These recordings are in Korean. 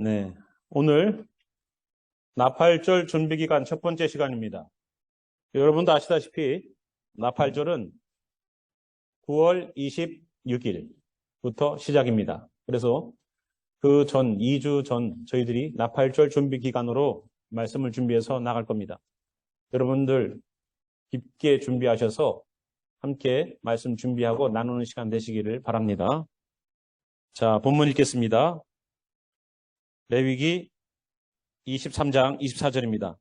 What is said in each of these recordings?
네, 오늘 나팔절 준비기간 첫 번째 시간입니다. 여러분도 아시다시피 나팔절은 9월 26일부터 시작입니다. 그래서 그 전 2주 전 저희들이 나팔절 준비기간으로 말씀을 준비해서 나갈 겁니다. 여러분들 깊게 준비하셔서 함께 말씀 준비하고 나누는 시간 되시기를 바랍니다. 자, 본문 읽겠습니다. 레위기 23장 24절입니다.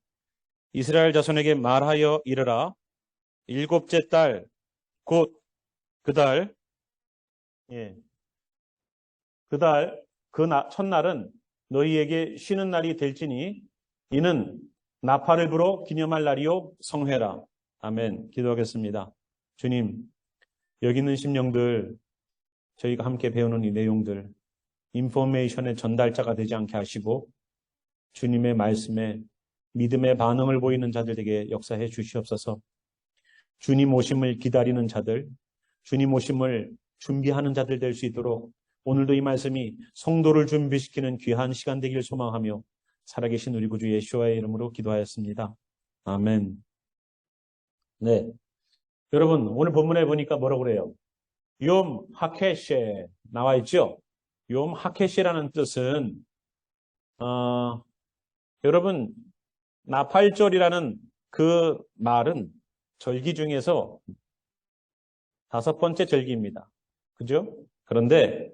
이스라엘 자손에게 말하여 이르라. 일곱째 달 곧 그달 첫날은 너희에게 쉬는 날이 될지니 이는 나팔을 불어 기념할 날이요 성회라. 아멘. 기도하겠습니다. 주님, 여기 있는 심령들, 저희가 함께 배우는 이 내용들 인포메이션의 전달자가 되지 않게 하시고 주님의 말씀에 믿음의 반응을 보이는 자들에게 역사해 주시옵소서. 주님 오심을 기다리는 자들, 주님 오심을 준비하는 자들 될 수 있도록 오늘도 이 말씀이 성도를 준비시키는 귀한 시간 되길 소망하며 살아계신 우리 구주 예수와의 이름으로 기도하였습니다. 아멘. 네, 여러분 오늘 본문에 보니까 뭐라고 그래요? 욤 하케셰 나와 있죠? 욤 하케셰라는 뜻은 여러분 나팔절이라는 그 말은 절기 중에서 5번째 절기입니다. 그죠? 그런데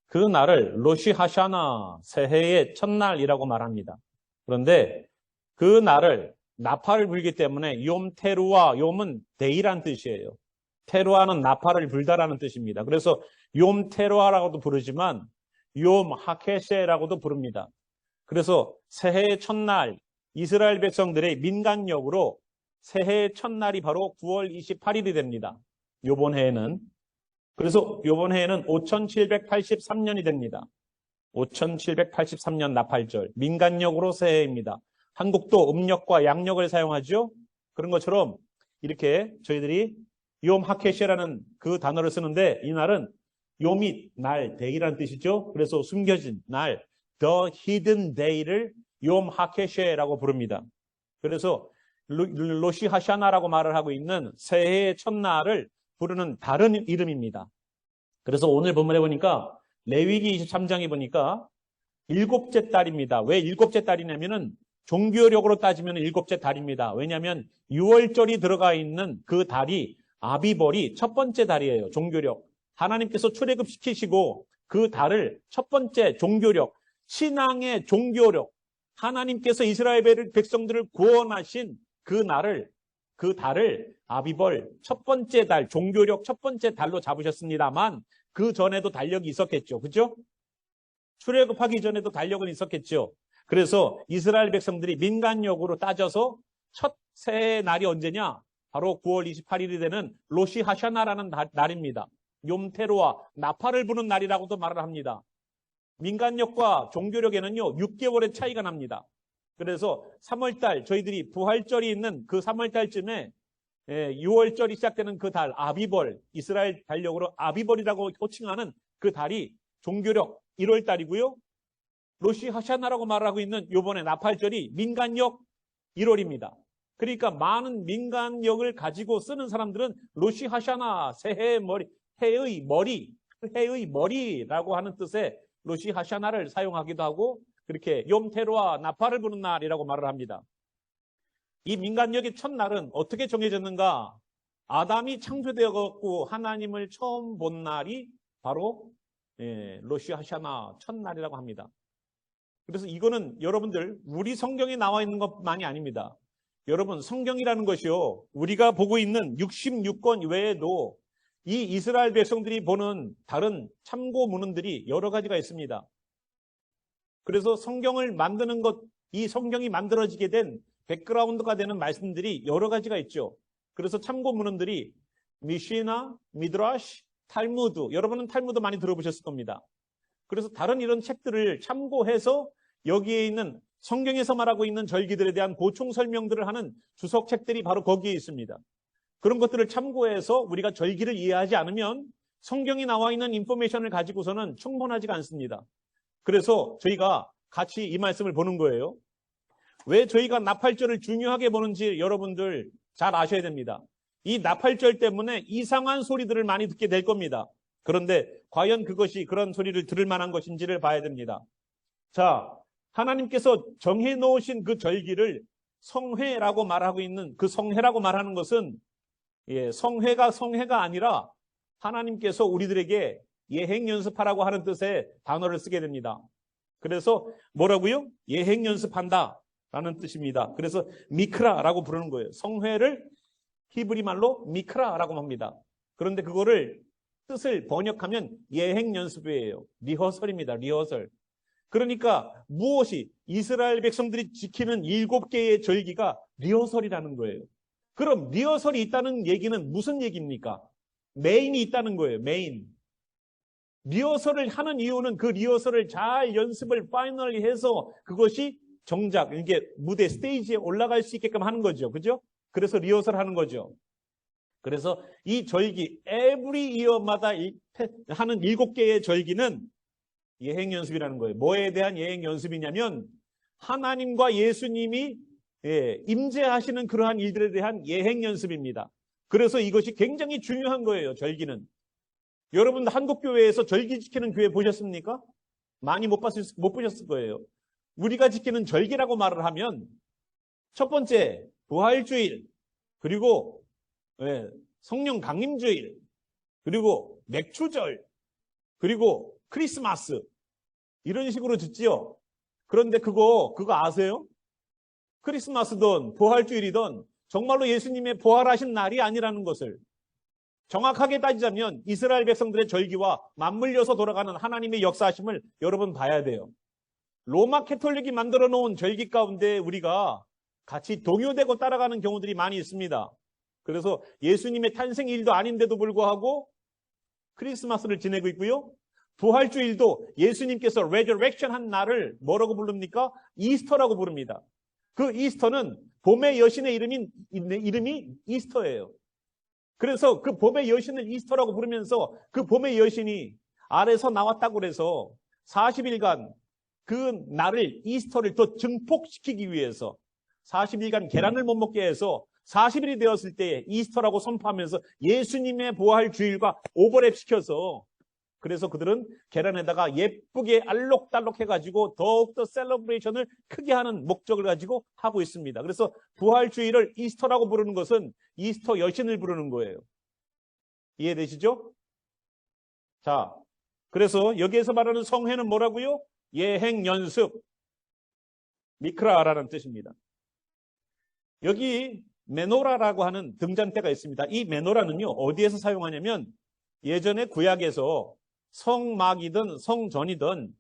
그 날을 로시 하샤나 새해의 첫날이라고 말합니다. 그런데 그 날을 나팔을 불기 때문에 욤 테루아, 욤은 데이란 뜻이에요. 테루아는 나팔을 불다라는 뜻입니다. 그래서 욤 테루아라고도 부르지만 욤 하케세라고도 부릅니다. 그래서 새해의 첫날 이스라엘 백성들의 민간력으로 새해의 첫날이 바로 9월 28일이 됩니다. 요번 해에는. 그래서 요번 해에는 5783년이 됩니다. 5783년 나팔절. 민간력으로 새해입니다. 한국도 음력과 양력을 사용하죠. 그런 것처럼 이렇게 저희들이 욤 하케시라는 그 단어를 쓰는데 이 날은 욤이 날, 데이라는 뜻이죠. 그래서 숨겨진 날, the hidden day를 욤 하케시라고 부릅니다. 그래서 로시 하샤나라고 말을 하고 있는 새해의 첫날을 부르는 다른 이름입니다. 그래서 오늘 본문에 보니까 레위기 23장에 보니까 일곱째 달입니다. 왜 일곱째 달이냐면은 종교력으로 따지면 일곱째 달입니다. 왜냐하면 6월절이 들어가 있는 그 달이 아비벌이 첫 번째 달이에요. 종교력. 하나님께서 출애굽시키시고 그 달을 첫 번째 종교력, 신앙의 종교력, 하나님께서 이스라엘 백성들을 구원하신 그 달을 아비벌 첫 번째 달, 종교력 첫 번째 달로 잡으셨습니다만 그 전에도 달력이 있었겠죠. 그죠? 출애굽하기 전에도 달력은 있었겠죠. 그래서 이스라엘 백성들이 민간력으로 따져서 첫 새해 날이 언제냐? 바로 9월 28일이 되는 로시 하샤나라는 날입니다. 욤테루아, 나팔을 부는 날이라고도 말을 합니다. 민간력과 종교력에는요 6개월의 차이가 납니다. 그래서 3월달 저희들이 부활절이 있는 그 3월달쯤에 6월절이 시작되는 그 달 아비벌, 이스라엘 달력으로 아비벌이라고 호칭하는 그 달이 종교력 1월달이고요. 로시 하샤나라고 말하고 있는 요번에 나팔절이 민간력 1월입니다. 그러니까 많은 민간력을 가지고 쓰는 사람들은 로시 하샤나, 새해의 머리, 해의 머리라고 하는 뜻의 로시 하샤나를 사용하기도 하고 그렇게 욤테루아 나팔을 부는 날이라고 말을 합니다. 이 민간력의 첫날은 어떻게 정해졌는가? 아담이 창조되었고 하나님을 처음 본 날이 바로 로시 하샤나 첫날이라고 합니다. 그래서 이거는 여러분들 우리 성경에 나와 있는 것만이 아닙니다. 여러분 성경이라는 것이요 우리가 보고 있는 66권 외에도 이 이스라엘 백성들이 보는 다른 참고 문헌들이 여러 가지가 있습니다. 그래서 성경을 만드는 것, 이 성경이 만들어지게 된 백그라운드가 되는 말씀들이 여러 가지가 있죠. 그래서 참고 문헌들이 미시나, 미드라시, 탈무드, 여러분은 탈무드 많이 들어보셨을 겁니다. 그래서 다른 이런 책들을 참고해서 여기에 있는 성경에서 말하고 있는 절기들에 대한 보충 설명들을 하는 주석책들이 바로 거기에 있습니다. 그런 것들을 참고해서 우리가 절기를 이해하지 않으면 성경이 나와 있는 인포메이션을 가지고서는 충분하지가 않습니다. 그래서 저희가 같이 이 말씀을 보는 거예요. 왜 저희가 나팔절을 중요하게 보는지 여러분들 잘 아셔야 됩니다. 이 나팔절 때문에 이상한 소리들을 많이 듣게 될 겁니다. 그런데 과연 그것이 그런 소리를 들을 만한 것인지를 봐야 됩니다. 자, 하나님께서 정해 놓으신 그 절기를 성회라고 말하고 있는 그 성회라고 말하는 것은 성회가 아니라 하나님께서 우리들에게 예행 연습하라고 하는 뜻의 단어를 쓰게 됩니다. 그래서 뭐라고요? 예행 연습한다 라는 뜻입니다. 그래서 미크라라고 부르는 거예요. 성회를 히브리 말로 미크라라고 합니다. 그런데 그거를 뜻을 번역하면 예행 연습이에요. 리허설입니다. 리허설. 그러니까 무엇이 이스라엘 백성들이 지키는 7개의 절기가 리허설이라는 거예요. 그럼 리허설이 있다는 얘기는 무슨 얘기입니까? 메인이 있다는 거예요. 메인. 리허설을 하는 이유는 그 리허설을 잘 연습을 파이널리 해서 그것이 정작 이게 무대 스테이지에 올라갈 수 있게끔 하는 거죠. 그죠? 그래서 리허설 하는 거죠. 그래서 이 절기 every year마다 하는 7개의 절기는 예행 연습이라는 거예요. 뭐에 대한 예행 연습이냐면 하나님과 예수님이 임재하시는 그러한 일들에 대한 예행 연습입니다. 그래서 이것이 굉장히 중요한 거예요. 절기는. 여러분 한국교회에서 절기 지키는 교회 보셨습니까? 많이 못 보셨을 거예요. 우리가 지키는 절기라고 말을 하면 첫 번째 부활주일, 그리고 성령 강림주일, 그리고 맥주절, 그리고 크리스마스 이런 식으로 듣지요. 그런데 그거 아세요? 크리스마스든 부활주일이든 정말로 예수님의 부활하신 날이 아니라는 것을 정확하게 따지자면 이스라엘 백성들의 절기와 맞물려서 돌아가는 하나님의 역사하심을 여러분 봐야 돼요. 로마 캐톨릭이 만들어 놓은 절기 가운데 우리가 같이 동요되고 따라가는 경우들이 많이 있습니다. 그래서 예수님의 탄생일도 아닌데도 불구하고 크리스마스를 지내고 있고요. 부활주일도 예수님께서 레저렉션 한 날을 뭐라고 부릅니까? 이스터라고 부릅니다. 그 이스터는 봄의 여신의 이름이 이스터예요. 그래서 그 봄의 여신을 이스터라고 부르면서 그 봄의 여신이 아래서 나왔다고 그래서 40일간 그 날을 이스터를 더 증폭시키기 위해서 40일간 계란을 못 먹게 해서 40일이 되었을 때 이스터라고 선포하면서 예수님의 부활주일과 오버랩시켜서 그래서 그들은 계란에다가 예쁘게 알록달록 해가지고 더욱더 셀러브레이션을 크게 하는 목적을 가지고 하고 있습니다. 그래서 부활주일을 이스터라고 부르는 것은 이스터 여신을 부르는 거예요. 이해되시죠? 자, 그래서 여기에서 말하는 성회는 뭐라고요? 예행 연습, 미크라라는 뜻입니다. 여기 메노라라고 하는 등잔대가 있습니다. 이 메노라는요, 어디에서 사용하냐면 예전에 구약에서 성막이든 성전이든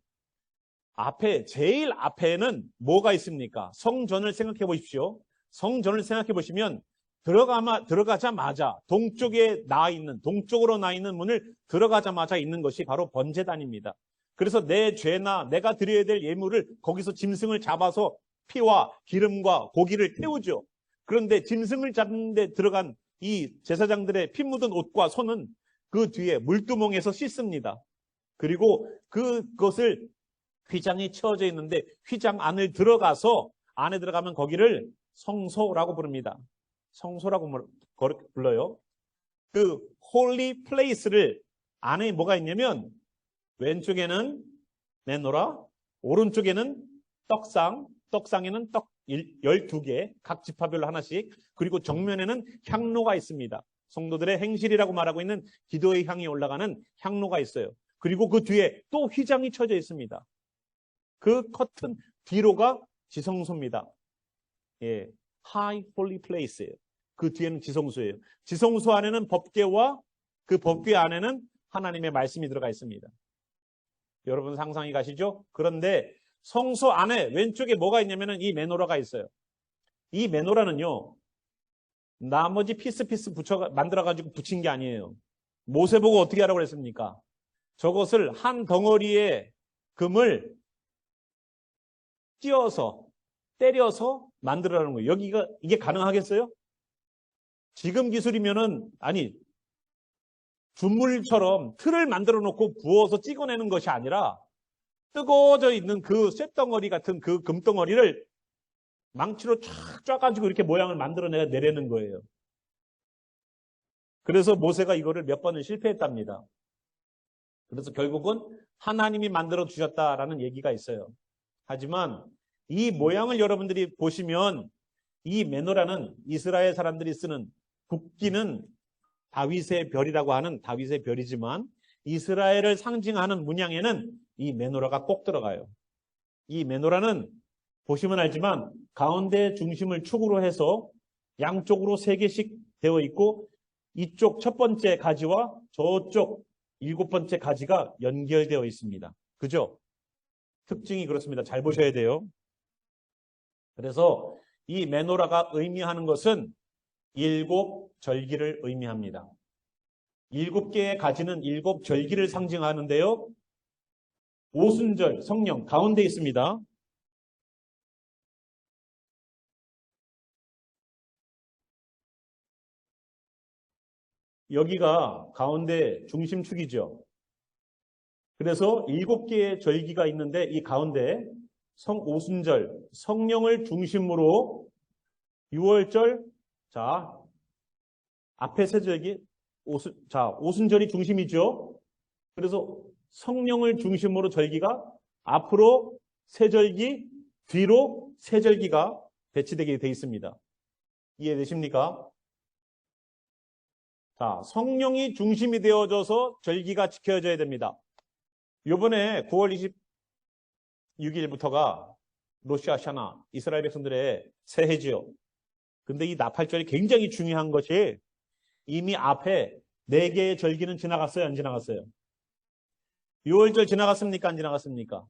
제일 앞에는 뭐가 있습니까? 성전을 생각해 보십시오. 성전을 생각해 보시면 들어가자마자 동쪽으로 나 있는 문을 들어가자마자 있는 것이 바로 번제단입니다. 그래서 내 죄나 내가 드려야 될 예물을 거기서 짐승을 잡아서 피와 기름과 고기를 태우죠. 그런데 짐승을 잡는 데 들어간 이 제사장들의 피 묻은 옷과 손은 그 뒤에 물두멍에서 씻습니다. 그리고 그것을 휘장이 채워져 있는데 휘장 안을 들어가서 안에 들어가면 거기를 성소라고 부릅니다. 성소라고 불러요. 그 홀리 플레이스를 안에 뭐가 있냐면 왼쪽에는 메노라, 오른쪽에는 떡상에는 떡 12개, 각 지파별로 하나씩, 그리고 정면에는 향로가 있습니다. 성도들의 행실이라고 말하고 있는 기도의 향이 올라가는 향로가 있어요. 그리고 그 뒤에 또 휘장이 쳐져 있습니다. 그 커튼 뒤로가 지성소입니다. High Holy Place예요. 그 뒤에는 지성소예요. 지성소 안에는 법궤와 그 법궤 안에는 하나님의 말씀이 들어가 있습니다. 여러분 상상이 가시죠? 그런데 성소 안에 왼쪽에 뭐가 있냐면은 이 메노라가 있어요. 이 메노라는요, 나머지 피스 만들어가지고 붙인 게 아니에요. 모세 보고 어떻게 하라고 그랬습니까? 저것을 한 덩어리의 금을 때려서 만들어라는 거예요. 이게 가능하겠어요? 지금 기술이면은, 준물처럼 틀을 만들어 놓고 부어서 찍어내는 것이 아니라 뜨거워져 있는 그 쇳덩어리 같은 그 금덩어리를 망치로 쫙 쫙가지고 이렇게 모양을 만들어내야 내려는 거예요. 그래서 모세가 이거를 몇 번을 실패했답니다. 그래서 결국은 하나님이 만들어 주셨다라는 얘기가 있어요. 하지만 이 모양을 여러분들이 보시면 이 메노라는 이스라엘 사람들이 쓰는 국기는 다윗의 별이라고 하는 다윗의 별이지만 이스라엘을 상징하는 문양에는 이 메노라가 꼭 들어가요. 이 메노라는 보시면 알지만 가운데 중심을 축으로 해서 양쪽으로 3개씩 되어 있고 이쪽 첫 번째 가지와 저쪽 7번째 가지가 연결되어 있습니다. 그죠? 특징이 그렇습니다. 잘 보셔야 돼요. 그래서 이 메노라가 의미하는 것은 7절기를 의미합니다. 7개의 가지는 7절기를 상징하는데요. 오순절, 성령 가운데 있습니다. 여기가 가운데 중심축이죠. 그래서 7개의 절기가 있는데 이 가운데 오순절, 성령을 중심으로 6월절, 자, 앞에 세 절기, 오순절이 중심이죠. 그래서 성령을 중심으로 절기가 앞으로 세 절기, 뒤로 세 절기가 배치되게 되어 있습니다. 이해되십니까? 자, 성령이 중심이 되어져서 절기가 지켜져야 됩니다. 이번에 9월 26일부터가 로시 하샤나, 이스라엘 백성들의 새해지요. 근데 이 나팔절이 굉장히 중요한 것이 이미 앞에 4개의 절기는 지나갔어요? 안 지나갔어요? 6월절 지나갔습니까? 안 지나갔습니까?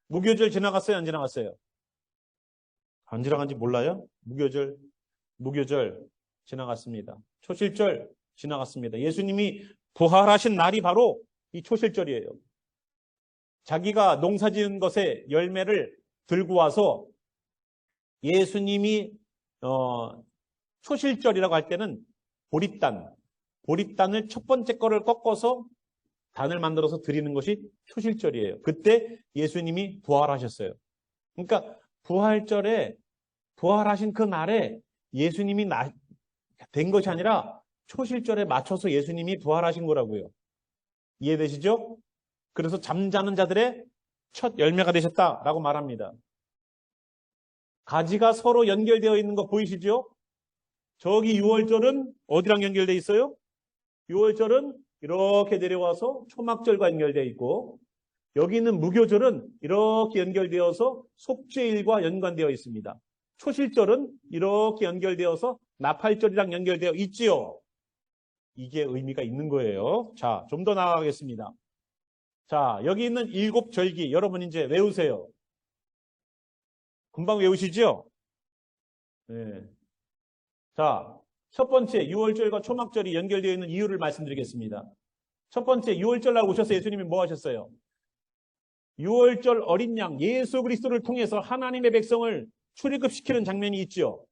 무교절 지나갔어요? 안 지나갔어요? 안 지나간지 몰라요? 무교절 지나갔습니다. 초실절 지나갔습니다. 예수님이 부활하신 날이 바로 이 초실절이에요. 자기가 농사지은 것의 열매를 들고 와서 예수님이 초실절이라고 할 때는 보릿단을 첫 번째 거를 꺾어서 단을 만들어서 드리는 것이 초실절이에요. 그때 예수님이 부활하셨어요. 그러니까 부활절에 부활하신 그 날에 예수님이 된 것이 아니라 초실절에 맞춰서 예수님이 부활하신 거라고요. 이해되시죠? 그래서 잠자는 자들의 첫 열매가 되셨다라고 말합니다. 가지가 서로 연결되어 있는 거 보이시죠? 저기 6월절은 어디랑 연결되어 있어요? 6월절은 이렇게 내려와서 초막절과 연결되어 있고 여기 있는 무교절은 이렇게 연결되어서 속죄일과 연관되어 있습니다. 초실절은 이렇게 연결되어서 나팔절이랑 연결되어 있지요. 이게 의미가 있는 거예요. 자, 좀 더 나아가겠습니다. 자, 여기 있는 7절기 여러분 이제 외우세요. 금방 외우시죠? 네. 자, 첫 번째 6월절과 초막절이 연결되어 있는 이유를 말씀드리겠습니다. 첫 번째 6월절 날 오셔서 예수님이 뭐 하셨어요? 6월절 어린 양 예수 그리스도를 통해서 하나님의 백성을 출애굽시키는 장면이 있죠.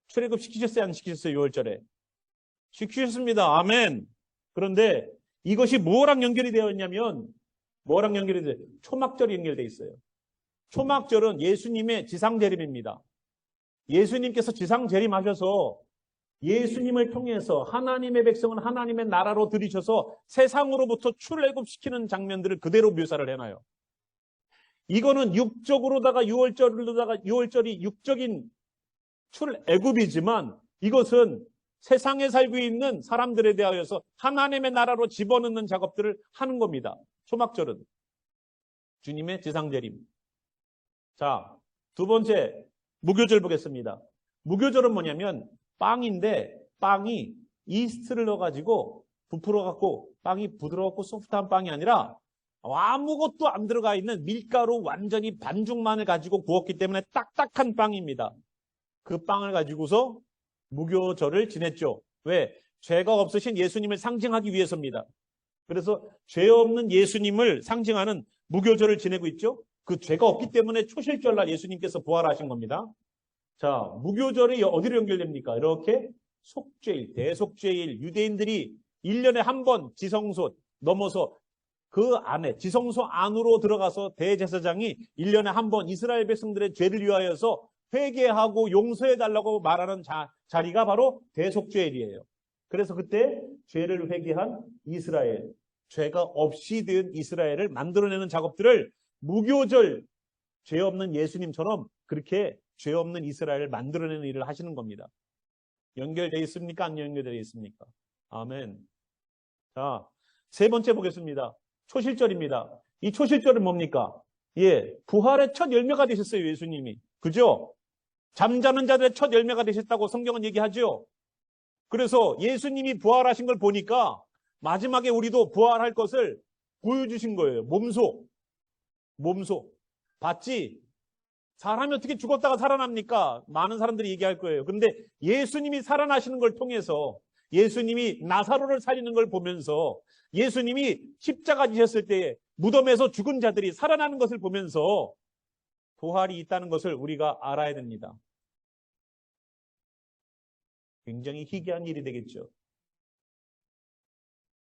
출애굽시키셨어요? 안 시키셨어요? 6월절에? 시키셨습니다. 아멘. 그런데 이것이 뭐랑 연결이 되어 있냐면 뭐랑 연결이 되어 있어요? 초막절이 연결되어 있어요. 초막절은 예수님의 지상재림입니다. 예수님께서 지상재림하셔서 예수님을 통해서 하나님의 백성은 하나님의 나라로 들이셔서 세상으로부터 출애굽시키는 장면들을 그대로 묘사를 해놔요. 이거는 육적으로다가 6월절이 육적인 출애굽이지만 이것은 세상에 살고 있는 사람들에 대하여서 하나님의 나라로 집어넣는 작업들을 하는 겁니다. 초막절은 주님의 지상재림. 자, 두 번째 무교절 보겠습니다. 무교절은 뭐냐면 빵인데 빵이 이스트를 넣어가지고 부풀어갖고 빵이 부드럽고 소프트한 빵이 아니라 아무것도 안 들어가 있는 밀가루 완전히 반죽만을 가지고 구웠기 때문에 딱딱한 빵입니다. 그 빵을 가지고서 무교절을 지냈죠. 왜? 죄가 없으신 예수님을 상징하기 위해서입니다. 그래서 죄 없는 예수님을 상징하는 무교절을 지내고 있죠. 그 죄가 없기 때문에 초실절날 예수님께서 부활하신 겁니다. 자, 무교절이 어디로 연결됩니까? 이렇게 속죄일, 대속죄일, 유대인들이 1년에 한 번 지성소 넘어서 그 안에 지성소 안으로 들어가서 대제사장이 1년에 한 번 이스라엘 백성들의 죄를 위하여서 회개하고 용서해달라고 말하는 자리가 바로 대속죄일이에요. 그래서 그때 죄를 회개한 이스라엘, 죄가 없이 된 이스라엘을 만들어내는 작업들을 무교절, 죄 없는 예수님처럼 그렇게 죄 없는 이스라엘을 만들어내는 일을 하시는 겁니다. 연결되어 있습니까? 안 연결되어 있습니까? 아멘. 자, 세 번째 보겠습니다. 초실절입니다. 이 초실절은 뭡니까? 부활의 첫 열매가 되셨어요, 예수님이. 그죠? 잠자는 자들의 첫 열매가 되셨다고 성경은 얘기하죠. 그래서 예수님이 부활하신 걸 보니까 마지막에 우리도 부활할 것을 보여주신 거예요. 몸소. 봤지? 사람이 어떻게 죽었다가 살아납니까? 많은 사람들이 얘기할 거예요. 그런데 예수님이 살아나시는 걸 통해서, 예수님이 나사로를 살리는 걸 보면서, 예수님이 십자가 지셨을 때 무덤에서 죽은 자들이 살아나는 것을 보면서 부활이 있다는 것을 우리가 알아야 됩니다. 굉장히 희귀한 일이 되겠죠.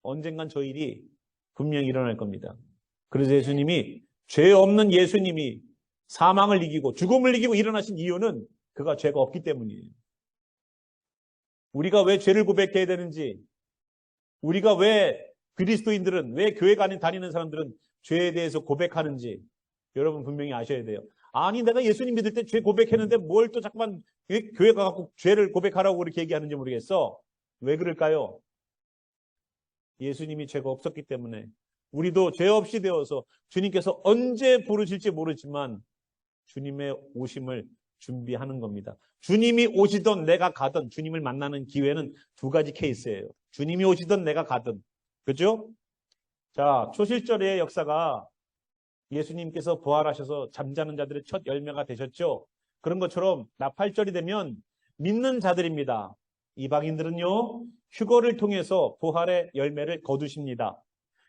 언젠간 저 일이 분명히 일어날 겁니다. 그래서 예수님이, 죄 없는 예수님이 사망을 이기고 죽음을 이기고 일어나신 이유는 그가 죄가 없기 때문이에요. 우리가 왜 죄를 고백해야 되는지, 우리가 왜 그리스도인들은, 왜 교회가 아닌 다니는 사람들은 죄에 대해서 고백하는지 여러분 분명히 아셔야 돼요. 아니, 내가 예수님 믿을 때 죄 고백했는데 뭘 또 자꾸만 교회 가갖고 죄를 고백하라고 그렇게 얘기하는지 모르겠어. 왜 그럴까요? 예수님이 죄가 없었기 때문에. 우리도 죄 없이 되어서 주님께서 언제 부르실지 모르지만 주님의 오심을 준비하는 겁니다. 주님이 오시던 내가 가던 주님을 만나는 기회는 두 가지 케이스예요. 주님이 오시던 내가 가던. 그죠? 자, 초실절의 역사가 예수님께서 부활하셔서 잠자는 자들의 첫 열매가 되셨죠. 그런 것처럼 나팔절이 되면 믿는 자들입니다. 이방인들은요, 휴거를 통해서 부활의 열매를 거두십니다.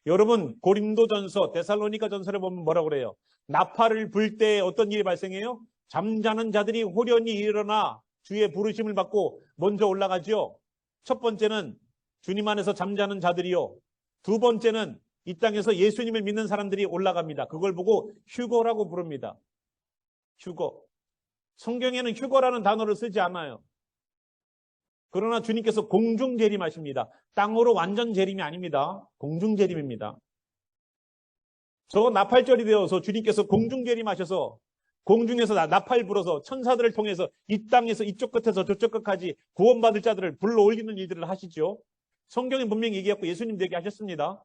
여러분, 고린도전서, 데살로니가전서를 보면 뭐라고 그래요? 나팔을 불 때 어떤 일이 발생해요? 잠자는 자들이 호련히 일어나 주의 부르심을 받고 먼저 올라가죠. 첫 번째는 주님 안에서 잠자는 자들이요. 두 번째는 이 땅에서 예수님을 믿는 사람들이 올라갑니다. 그걸 보고 휴거라고 부릅니다. 휴거. 성경에는 휴거라는 단어를 쓰지 않아요. 그러나 주님께서 공중재림하십니다. 땅으로 완전 재림이 아닙니다. 공중재림입니다. 저 나팔절이 되어서 주님께서 공중재림하셔서 공중에서 나팔 불어서 천사들을 통해서 이 땅에서 이쪽 끝에서 저쪽 끝까지 구원받을 자들을 불러 올리는 일들을 하시죠. 성경에 분명히 얘기했고 예수님도 얘기하셨습니다.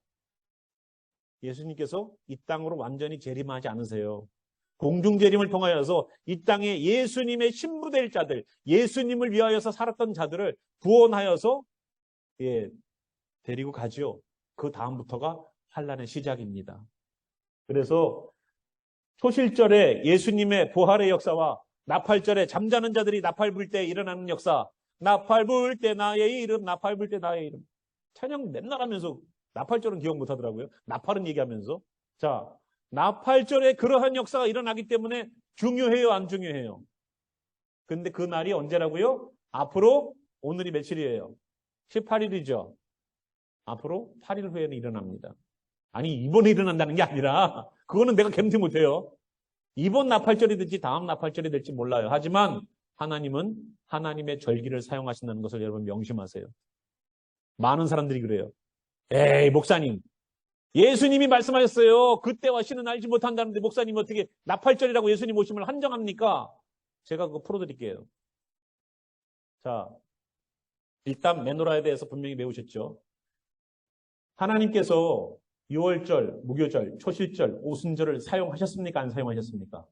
예수님께서 이 땅으로 완전히 재림하지 않으세요. 공중재림을 통하여서 이 땅에 예수님의 신부될 자들, 예수님을 위하여서 살았던 자들을 구원하여서 데리고 가죠. 그 다음부터가 환란의 시작입니다. 그래서 초실절에 예수님의 부활의 역사와 나팔절에 잠자는 자들이 나팔 불 때 일어나는 역사, 나팔 불 때 나의 이름, 나팔 불 때 나의 이름. 찬양 맨날 하면서 나팔절은 기억 못 하더라고요. 나팔은 얘기하면서. 자, 나팔절에 그러한 역사가 일어나기 때문에 중요해요, 안 중요해요? 근데 그 날이 언제라고요? 앞으로, 오늘이 며칠이에요? 18일이죠. 앞으로 8일 후에는 일어납니다. 아니, 이번에 일어난다는 게 아니라 그거는 내가 감지 못해요. 이번 나팔절이 될지 다음 나팔절이 될지 몰라요. 하지만 하나님은 하나님의 절기를 사용하신다는 것을 여러분 명심하세요. 많은 사람들이 그래요. 에이, 목사님, 예수님이 말씀하셨어요. 그때와 시는 알지 못한다는데 목사님 어떻게 나팔절이라고 예수님 오심을 한정합니까? 제가 그거 풀어드릴게요. 자, 일단 메노라에 대해서 분명히 배우셨죠. 하나님께서 유월절, 무교절, 초실절, 오순절을 사용하셨습니까? 안 사용하셨습니까?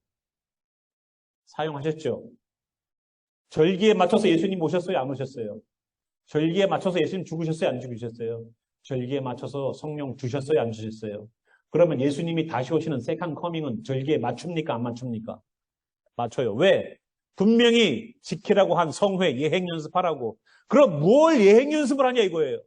사용하셨죠. 절기에 맞춰서 예수님 오셨어요? 안 오셨어요? 절기에 맞춰서 예수님 죽으셨어요? 안 죽으셨어요? 절기에 맞춰서 성령 주셨어요? 안 주셨어요? 그러면 예수님이 다시 오시는 세컨 커밍은 절기에 맞춥니까? 안 맞춥니까? 맞춰요. 왜? 분명히 지키라고 한 성회, 예행 연습하라고. 그럼 뭘 예행 연습을 하냐 이거예요.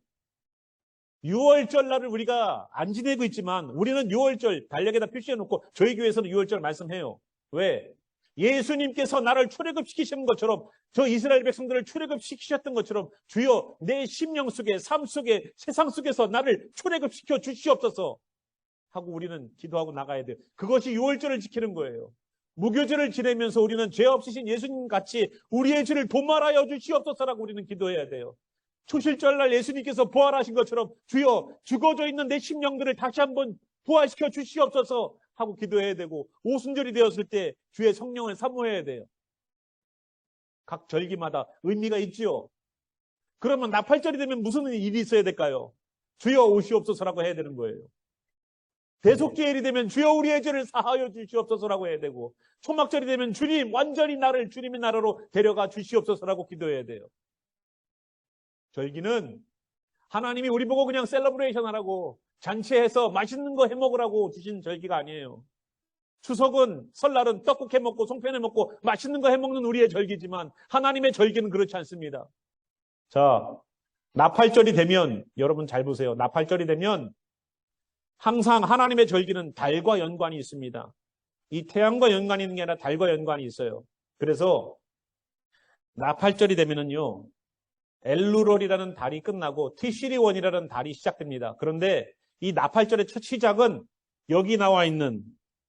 6월절 날을 우리가 안 지내고 있지만 우리는 6월절 달력에다 표시해놓고 저희 교회에서는 6월절 말씀해요. 왜? 예수님께서 나를 출애굽시키신 것처럼 저 이스라엘 백성들을 출애굽시키셨던 것처럼 주여 내 심령 속에 삶 속에 세상 속에서 나를 출애굽시켜 주시옵소서 하고 우리는 기도하고 나가야 돼요. 그것이 유월절을 지키는 거예요. 무교절을 지내면서 우리는 죄 없으신 예수님 같이 우리의 죄를 도말하여 주시옵소서라고 우리는 기도해야 돼요. 초실절날 예수님께서 부활하신 것처럼 주여 죽어져 있는 내 심령들을 다시 한번 부활시켜 주시옵소서 하고 기도해야 되고, 오순절이 되었을 때 주의 성령을 사모해야 돼요. 각 절기마다 의미가 있지요. 그러면 나팔절이 되면 무슨 일이 있어야 될까요? 주여 오시옵소서라고 해야 되는 거예요. 대속죄일이 되면 주여 우리의 죄를 사하여 주시옵소서라고 해야 되고, 초막절이 되면 주님 완전히 나를 주님의 나라로 데려가 주시옵소서라고 기도해야 돼요. 절기는 하나님이 우리 보고 그냥 셀러브레이션 하라고 잔치해서 맛있는 거 해먹으라고 주신 절기가 아니에요. 추석은, 설날은 떡국 해먹고 송편 해먹고 맛있는 거 해먹는 우리의 절기지만 하나님의 절기는 그렇지 않습니다. 자, 나팔절이 되면, 여러분 잘 보세요. 나팔절이 되면 항상 하나님의 절기는 달과 연관이 있습니다. 이 태양과 연관이 있는 게 아니라 달과 연관이 있어요. 그래서 나팔절이 되면은요, 엘루롤이라는 달이 끝나고 티시리원이라는 달이 시작됩니다. 그런데 이 나팔절의 첫 시작은 여기 나와 있는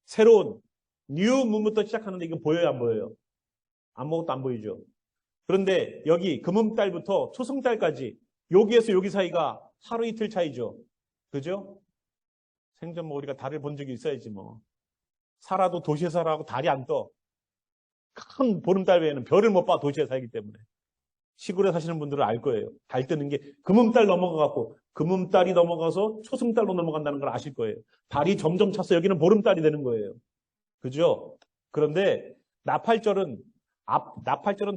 새로운 뉴 문부터 시작하는데, 이거 보여요, 안 보여요? 아무것도 안 보이죠? 그런데 여기 금음달부터 초승달까지 여기에서 여기 사이가 하루 이틀 차이죠. 그죠? 생전 뭐 우리가 달을 본 적이 있어야지 뭐. 살아도 도시에 살아하고 달이 안 떠. 큰 보름달 외에는 별을 못 봐, 도시에 살기 때문에. 시골에 사시는 분들은 알 거예요. 달 뜨는 게 금음달 넘어가갖고 금음달이 넘어가서 초승달로 넘어간다는 걸 아실 거예요. 달이 점점 차서 여기는 보름달이 되는 거예요. 그죠? 그런데 나팔절은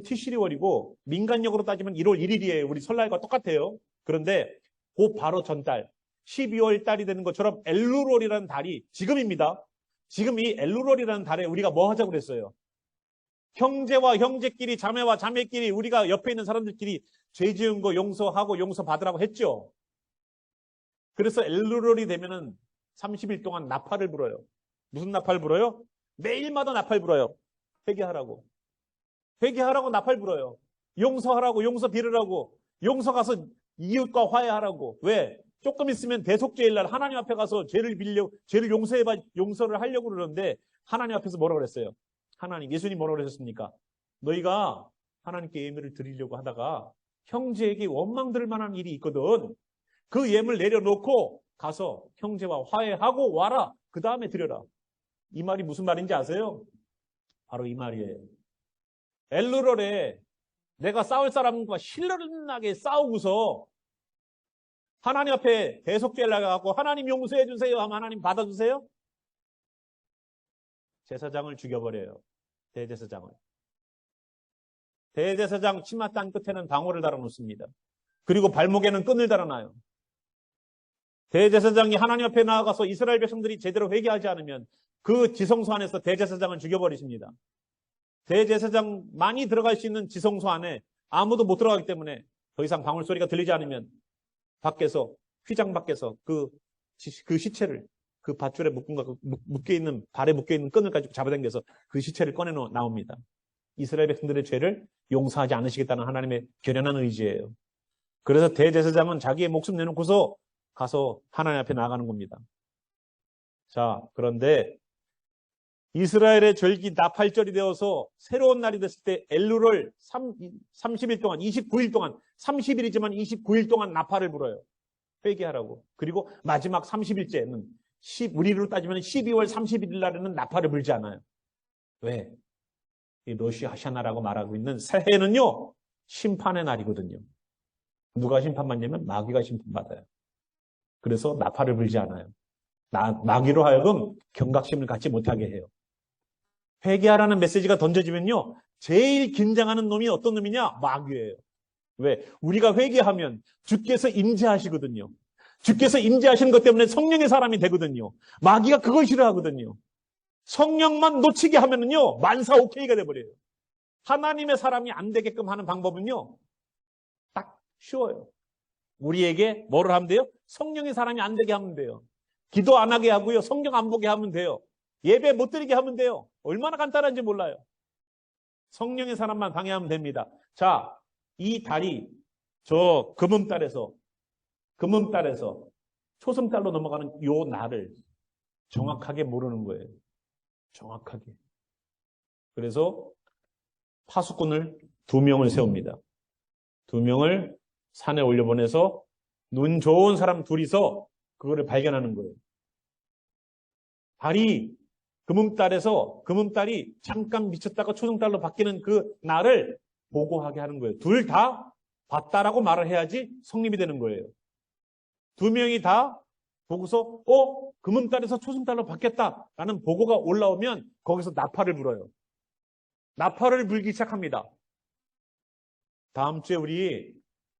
티시리월이고 민간력으로 따지면 1월 1일이에요. 우리 설날과 똑같아요. 그런데 그 바로 전달 12월 달이 되는 것처럼 엘루롤이라는 달이 지금입니다. 지금 이 엘루롤이라는 달에 우리가 뭐 하자고 그랬어요? 형제와 형제끼리, 자매와 자매끼리, 우리가 옆에 있는 사람들끼리 죄 지은 거 용서하고 용서받으라고 했죠. 그래서 엘루롤이 되면은 30일 동안 나팔을 불어요. 무슨 나팔 불어요? 매일마다 나팔 불어요. 회개하라고. 회개하라고 나팔 불어요. 용서하라고, 용서 빌으라고, 용서 가서 이웃과 화해하라고. 왜? 조금 있으면 대속죄일 날 하나님 앞에 가서 죄를 용서를 하려고 그러는데, 하나님 앞에서 뭐라고 그랬어요? 예수님 뭐라고 그러셨습니까? 너희가 하나님께 예물을 드리려고 하다가 형제에게 원망 들 만한 일이 있거든. 그 예물 내려놓고 가서 형제와 화해하고 와라. 그 다음에 드려라. 이 말이 무슨 말인지 아세요? 바로 이 말이에요. 엘루롤에 내가 싸울 사람과 신랄하게 싸우고서 하나님 앞에 대속죄를 나가고 하나님 용서해 주세요 하면 하나님 받아주세요? 제사장을 죽여버려요. 대제사장을. 대제사장 치맛단 끝에는 방울을 달아놓습니다. 그리고 발목에는 끈을 달아놔요. 대제사장이 하나님 앞에 나아가서 이스라엘 백성들이 제대로 회개하지 않으면 그 지성소 안에서 대제사장을 죽여버리십니다. 대제사장만이 들어갈 수 있는 지성소 안에 아무도 못 들어가기 때문에 더 이상 방울 소리가 들리지 않으면 밖에서, 휘장 밖에서 그 시체를, 그 밧줄에 발에 묶여있는 끈을 가지고 잡아당겨서 그 시체를 꺼내 나옵니다. 이스라엘 백성들의 죄를 용서하지 않으시겠다는 하나님의 결연한 의지예요. 그래서 대제사장은 자기의 목숨 내놓고서 가서 하나님 앞에 나아가는 겁니다. 자, 그런데 이스라엘의 절기 나팔절이 되어서 새로운 날이 됐을 때 엘루를 30일 동안, 29일 동안, 30일이지만 29일 동안 나팔을 불어요. 회개하라고. 그리고 마지막 30일째는 우리로 따지면 12월 31일 날에는 나팔을 불지 않아요. 왜? 이 로시 하샤나라고 말하고 있는 새해는요, 심판의 날이거든요. 누가 심판받냐면 마귀가 심판받아요. 그래서 나팔을 불지 않아요. 마귀로 하여금 경각심을 갖지 못하게 해요. 회개하라는 메시지가 던져지면요, 제일 긴장하는 놈이 어떤 놈이냐? 마귀예요. 왜? 우리가 회개하면 주께서 임재하시거든요. 주께서 임재하시는 것 때문에 성령의 사람이 되거든요. 마귀가 그걸 싫어하거든요. 성령만 놓치게 하면은요, 만사 오케이가 돼버려요. 하나님의 사람이 안 되게끔 하는 방법은요, 딱 쉬워요. 우리에게 뭐를 하면 돼요? 성령의 사람이 안 되게 하면 돼요. 기도 안 하게 하고요, 성경 안 보게 하면 돼요. 예배 못 드리게 하면 돼요. 얼마나 간단한지 몰라요. 성령의 사람만 방해하면 됩니다. 자, 이 달이 저 금음달에서 초승달로 넘어가는 요 날을 정확하게 모르는 거예요. 정확하게. 그래서 파수꾼을 2명을 세웁니다. 2명을 산에 올려보내서 눈 좋은 사람 둘이서 그거를 발견하는 거예요. 달이 금음달이 잠깐 미쳤다가 초승달로 바뀌는 그 날을 보고하게 하는 거예요. 둘 다 봤다라고 말을 해야지 성립이 되는 거예요. 2명이 다 보고서 금음달에서 초승달로 바뀌었다라는 보고가 올라오면 거기서 나팔을 불어요. 나팔을 불기 시작합니다. 다음 주에 우리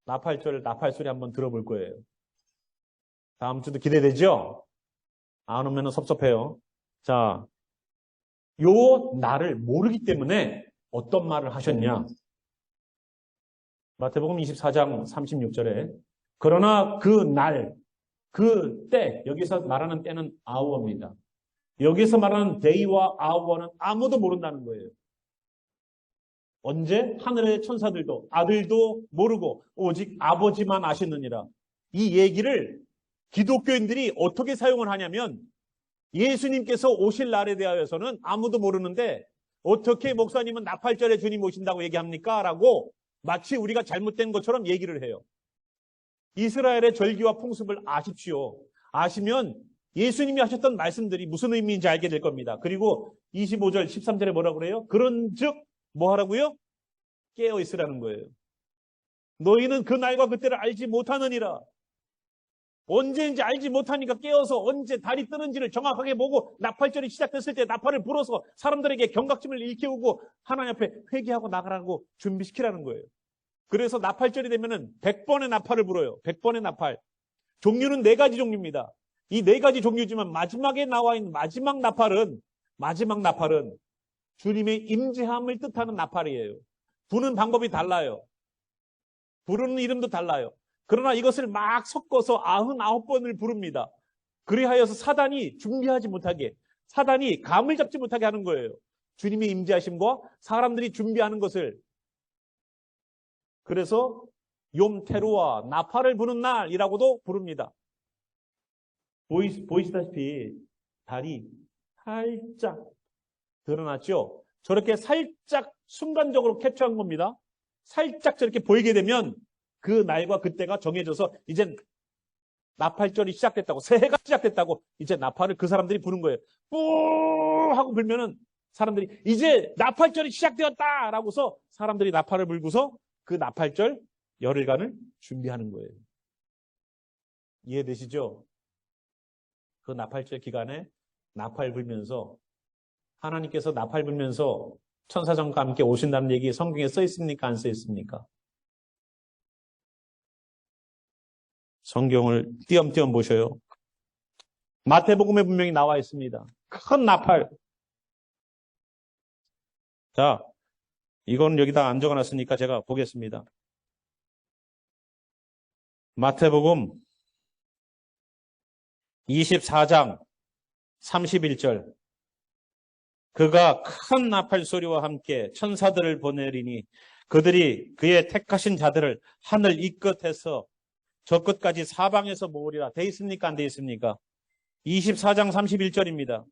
나팔 소리 한번 들어볼 거예요. 다음 주도 기대되죠? 안 오면 섭섭해요. 자, 요 날을 모르기 때문에 어떤 말을 하셨냐? 마태복음 24장 36절에 그러나 그 날, 그 때, 여기서 말하는 때는 아우어입니다. 여기서 말하는 데이와 아우어는 아무도 모른다는 거예요. 언제? 하늘의 천사들도 아들도 모르고 오직 아버지만 아시느니라. 이 얘기를 기독교인들이 어떻게 사용을 하냐면 예수님께서 오실 날에 대하여서는 아무도 모르는데 어떻게 목사님은 나팔절에 주님 오신다고 얘기합니까? 라고 마치 우리가 잘못된 것처럼 얘기를 해요. 이스라엘의 절기와 풍습을 아십시오. 아시면 예수님이 하셨던 말씀들이 무슨 의미인지 알게 될 겁니다. 그리고 25절, 13절에 뭐라고 그래요? 그런즉 뭐 하라고요? 깨어 있으라는 거예요. 너희는 그 날과 그때를 알지 못하느니라. 언제인지 알지 못하니까 깨어서 언제 달이 뜨는지를 정확하게 보고 나팔절이 시작됐을 때 나팔을 불어서 사람들에게 경각심을 일깨우고 하나님 앞에 회개하고 나가라고 준비시키라는 거예요. 그래서 나팔절이 되면은 100번의 나팔을 불어요. 100번의 나팔. 종류는 4가지 종류입니다. 이 4가지 종류지만 마지막에 나와 있는 마지막 나팔은 주님의 임재함을 뜻하는 나팔이에요. 부는 방법이 달라요. 부르는 이름도 달라요. 그러나 이것을 막 섞어서 99번을 부릅니다. 그리하여서 사단이 준비하지 못하게, 사단이 감을 잡지 못하게 하는 거예요. 주님의 임재하심과 사람들이 준비하는 것을. 그래서 욤테루아, 나팔을 부는 날이라고도 부릅니다. 보이시다시피 달이 살짝 드러났죠? 저렇게 살짝 순간적으로 캡처한 겁니다. 살짝 저렇게 보이게 되면 그 날과 그때가 정해져서 이제 나팔절이 시작됐다고, 새해가 시작됐다고 이제 나팔을 그 사람들이 부는 거예요. 뿌 하고 불면은 사람들이 이제 나팔절이 시작되었다라고서 사람들이 나팔을 불고서 그 나팔절 열흘간을 준비하는 거예요. 이해되시죠? 그 나팔절 기간에 나팔 불면서 하나님께서 나팔 불면서 천사장과 함께 오신다는 얘기 성경에 써 있습니까? 안 써 있습니까? 성경을 띄엄띄엄 보셔요. 마태복음에 분명히 나와 있습니다. 큰 나팔. 자, 이건 여기다 안 적어놨으니까 제가 보겠습니다. 마태복음 24장 31절. 그가 큰 나팔 소리와 함께 천사들을 보내리니 그들이 그의 택하신 자들을 하늘 이 끝에서 저 끝까지 사방에서 모으리라. 돼 있습니까? 안 돼 있습니까? 24장 31절입니다.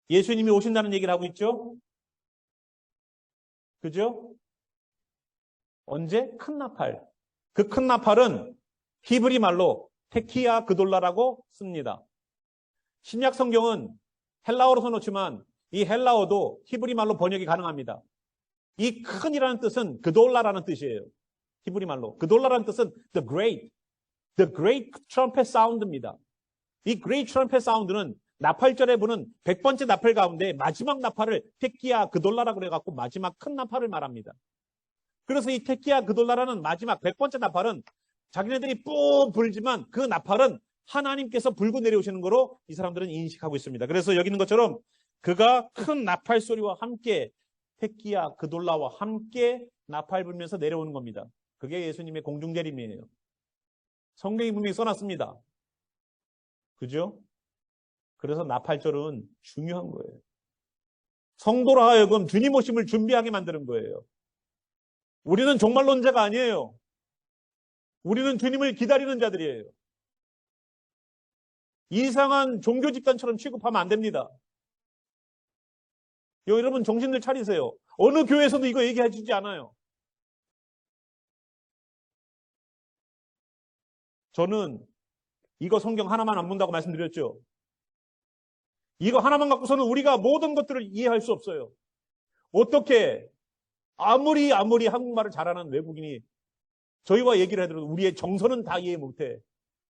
예수님이 오신다는 얘기를 하고 있죠? 그죠? 언제? 큰 나팔. 그 큰 나팔은 히브리 말로 테키아 그돌라라고 씁니다. 신약 성경은 헬라어로 써놓지만 이 헬라어도 히브리 말로 번역이 가능합니다. 이 큰이라는 뜻은 그돌라라는 뜻이에요. 히브리 말로. 그돌라라는 뜻은 the great trumpet sound입니다. 이 great trumpet sound는 나팔절에 부는 100번째 나팔 가운데 마지막 나팔을 테키아 그돌라라고 그래갖고 마지막 큰 나팔을 말합니다. 그래서 이 테키아 그돌라라는 마지막 100번째 나팔은 자기네들이 뿜 불지만 그 나팔은 하나님께서 불고 내려오시는 거로 이 사람들은 인식하고 있습니다. 그래서 여기 있는 것처럼 그가 큰 나팔 소리와 함께 테키아 그돌라와 함께 나팔 불면서 내려오는 겁니다. 그게 예수님의 공중재림이에요. 성경이 분명히 써놨습니다. 그죠? 그래서 나팔절은 중요한 거예요. 성도로 하여금 주님 오심을 준비하게 만드는 거예요. 우리는 종말론자가 아니에요. 우리는 주님을 기다리는 자들이에요. 이상한 종교 집단처럼 취급하면 안 됩니다. 여러분 정신들 차리세요. 어느 교회에서도 이거 얘기해 주지 않아요. 저는 이거 성경 하나만 안 본다고 말씀드렸죠. 이거 하나만 갖고서는 우리가 모든 것들을 이해할 수 없어요. 어떻게 아무리 한국말을 잘하는 외국인이 저희와 얘기를 해도 우리의 정서는 다 이해 못해.